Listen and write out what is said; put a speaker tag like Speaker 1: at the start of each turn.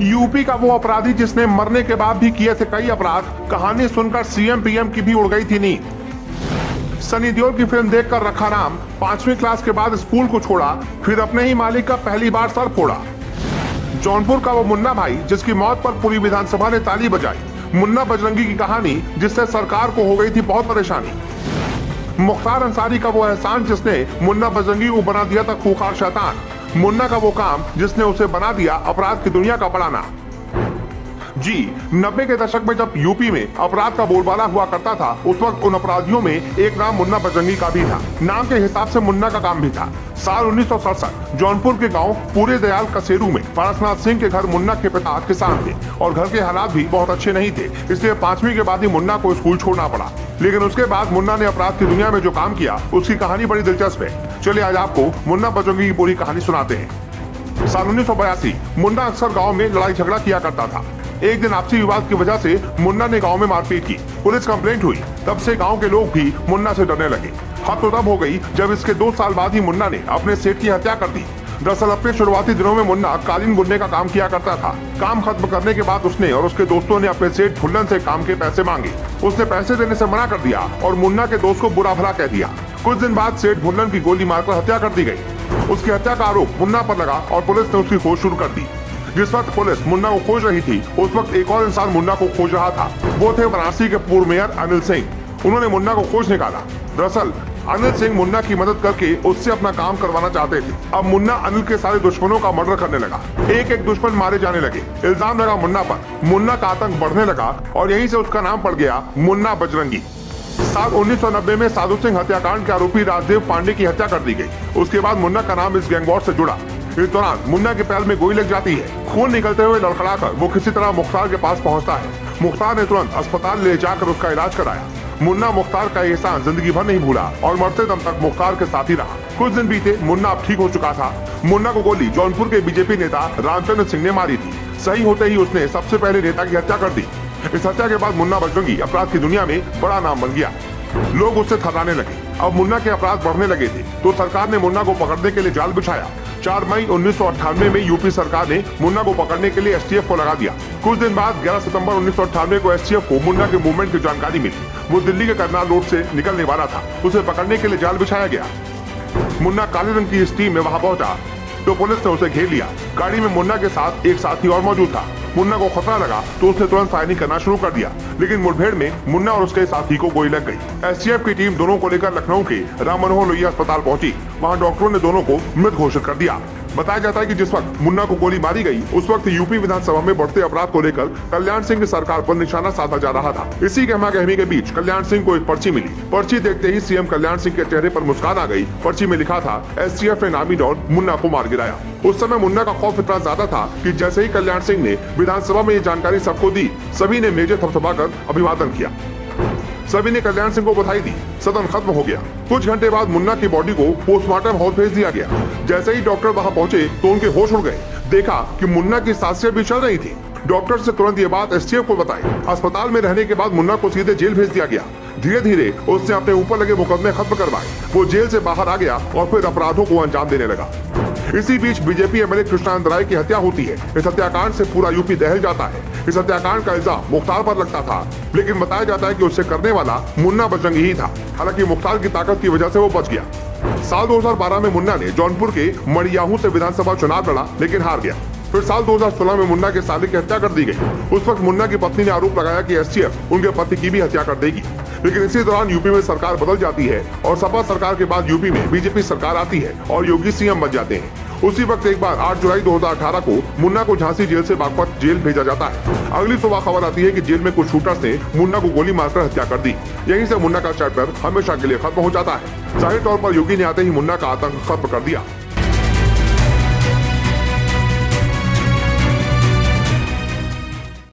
Speaker 1: UP का वो अपराधी जिसने मरने के बाद भी किए थे कई अपराध, कहानी सुनकर सीएम पीएम की भी उड़ गई थी नींद। सनी देओल की फिल्म देखकर रखा नाम, 5वीं क्लास के बाद स्कूल को छोड़ा, फिर अपने ही मालिक का पहली बार सर फोड़ा। जौनपुर का वो मुन्ना भाई जिसकी मौत पर पूरी विधानसभा ने ताली बजाई। मुन्ना बजरंगी की कहानी जिससे सरकार को हो गई थी बहुत परेशानी। मुख्तार अंसारी का वो एहसान जिसने मुन्ना बजरंगी को बना दिया था खूंखार शैतान। मुन्ना का वो काम जिसने उसे बना दिया अपराध की दुनिया का बड़ा नाम। जी, 90 के दशक में जब यूपी में अपराध का बोलबाला हुआ करता था, उस वक्त उन अपराधियों में एक नाम मुन्ना बजरंगी का भी था। नाम के हिसाब से मुन्ना का काम भी था। साल 1967 जौनपुर के गांव पूरे दयाल कसेरू में पारसनाथ सिंह के घर मुन्ना के पिता किसान थे और घर के हालात भी बहुत अच्छे नहीं थे, इसलिए 5वीं के बाद ही मुन्ना को स्कूल छोड़ना पड़ा। लेकिन उसके बाद मुन्ना ने अपराध की दुनिया में जो काम किया उसकी कहानी बड़ी दिलचस्प है। चलिए आज आपको मुन्ना बजरंगी की पूरी कहानी सुनाते हैं। साल 1982 मुन्ना अक्सर गाँव में लड़ाई झगड़ा किया करता था। एक दिन आपसी विवाद की वजह से मुन्ना ने गांव में मारपीट की। पुलिस कंप्लेंट हुई। तब से गांव के लोग भी मुन्ना से डरने लगे। हद तो तब हो गई जब इसके 2 साल बाद ही मुन्ना ने अपने सेठ की हत्या कर दी। दरअसल अपने शुरुआती दिनों में मुन्ना कालीन बुनने का काम किया करता था। काम खत्म करने के बाद उसने और उसके दोस्तों ने अपने सेठ फुल्लन से काम के पैसे मांगे। उसने पैसे देने से मना कर दिया और मुन्ना के दोस्त को बुरा भला कह दिया। कुछ दिन बाद सेठ फुल्लन की गोली मारकर हत्या कर दी गई। उसकी हत्या का आरोप मुन्ना पर लगा और पुलिस ने उसकी खोज शुरू कर दी। जिस वक्त पुलिस मुन्ना को खोज रही थी, उस वक्त एक और इंसान मुन्ना को खोज रहा था। वो थे वाराणसी के पूर्व मेयर अनिल सिंह। उन्होंने मुन्ना को खोज निकाला। दरअसल अनिल सिंह मुन्ना की मदद करके उससे अपना काम करवाना चाहते थे। अब मुन्ना अनिल के सारे दुश्मनों का मर्डर करने लगा। एक एक दुश्मन मारे जाने लगे। इल्जाम लगा मुन्ना पर। मुन्ना का आतंक बढ़ने लगा और यहीं से उसका नाम पड़ गया मुन्ना बजरंगी। साल 1990 में साधु सिंह हत्याकांड के आरोपी राजदेव पांडे की हत्या कर दी गई। उसके बाद मुन्ना का नाम इस गैंगवॉर से जुड़ा। इस दौरान मुन्ना के पैर में गोली लग जाती है। खून निकलते हुए लड़खड़ाकर वो किसी तरह मुख्तार के पास पहुंचता है। मुख्तार ने तुरंत अस्पताल ले जाकर उसका इलाज कराया। मुन्ना मुख्तार का एहसान जिंदगी भर नहीं भूला और मरते दम तक मुख्तार के साथ ही रहा। कुछ दिन बीते, मुन्ना अब ठीक हो चुका था। मुन्ना को गोली जौनपुर के बीजेपी नेता रामचंद्र सिंह ने मारी थी। सही होते ही उसने सबसे पहले नेता की हत्या कर दी। इस हत्या के बाद मुन्ना बजरंगी अपराध की दुनिया में बड़ा नाम बन गया। लोग उससे थर्राने लगे। अब मुन्ना के अपराध बढ़ने लगे थे तो सरकार ने मुन्ना को पकड़ने के लिए जाल बिछाया। 4 मई 1998 में यूपी सरकार ने मुन्ना को पकड़ने के लिए एसटीएफ को लगा दिया। कुछ दिन बाद 11 सितंबर 1998 को एसटीएफ को मुन्ना के मूवमेंट की जानकारी मिली। वो दिल्ली के करनाल रोड से निकलने वाला था। उसे पकड़ने के लिए जाल बिछाया गया। मुन्ना काले रंग की इस टीम में वहाँ पहुंचा तो पुलिस ने उसे घेर लिया। गाड़ी में मुन्ना के साथ एक साथी और मौजूद था। मुन्ना को खतरा लगा तो उसने तुरंत फायरिंग करना शुरू कर दिया, लेकिन मुठभेड़ में मुन्ना और उसके साथी को गोली लग गई। एसटीएफ की टीम दोनों को लेकर लखनऊ के राम मनोहर लोहिया अस्पताल पहुंची। वहां डॉक्टरों ने दोनों को मृत घोषित कर दिया। बताया जाता है कि जिस वक्त मुन्ना को गोली मारी गई, उस वक्त यूपी विधानसभा में बढ़ते अपराध को लेकर कल्याण सिंह की सरकार पर निशाना साधा जा रहा था। इसी गहमागहमी के बीच कल्याण सिंह को एक पर्ची मिली। पर्ची देखते ही सीएम कल्याण सिंह के चेहरे पर मुस्कान आ गई। पर्ची में लिखा था, एसटीएफ ने नामी डॉन मुन्ना को मार गिराया। उस समय मुन्ना का खौफ इतना ज्यादा था कि जैसे ही कल्याण सिंह ने विधानसभा में ये जानकारी सबको दी, सभी ने मेजे थपथपाकर अभिवादन किया। सभी ने कल्याण सिंह को बधाई दी। सदन खत्म हो गया। कुछ घंटे बाद मुन्ना की बॉडी को पोस्टमार्टम हॉल भेज दिया गया। जैसे ही डॉक्टर वहां पहुंचे तो उनके होश उड़ गए। देखा कि मुन्ना की सांसें भी चल रही थी। डॉक्टर से तुरंत ये बात एसटीएफ को बताई। अस्पताल में रहने के बाद मुन्ना को सीधे जेल भेज दिया गया। धीरे धीरे उसने अपने ऊपर लगे मुकदमे खत्म करवाए। वो जेल से बाहर आ गया और फिर अपराधों को अंजाम देने लगा। इसी बीच बीजेपी एमएलए कृष्णानंद राय की हत्या होती है। इस हत्याकांड से पूरा यूपी दहल जाता है। इस हत्याकांड का इल्जाम मुख्तार पर लगता था, लेकिन बताया जाता है कि उसे करने वाला मुन्ना बजरंगी ही था। हालांकि मुख्तार की ताकत की वजह से वो बच गया। साल 2012 में मुन्ना ने जौनपुर के मड़ियाहू से विधानसभा चुनाव लड़ा, लेकिन हार गया। फिर साल 2016 में मुन्ना के साले की हत्या कर दी गई। उस वक्त मुन्ना की पत्नी ने आरोप लगाया कि एसटीएफ उनके पति की भी हत्या कर देगी। लेकिन इसी दौरान यूपी में सरकार बदल जाती है और सपा सरकार के बाद यूपी में बीजेपी सरकार आती है और योगी सीएम बन जाते हैं। उसी वक्त एक बार 8 जुलाई 2018 को मुन्ना को झांसी जेल से बागपत जेल भेजा जाता है। अगली सुबह खबर आती है कि जेल में कुछ शूटर्स ने मुन्ना को गोली मारकर हत्या कर दी। यहीं से मुन्ना का चैप्टर हमेशा के लिए खत्म हो जाता है। जाहिर तौर पर योगी ने आते ही मुन्ना का आतंक खत्म कर दिया।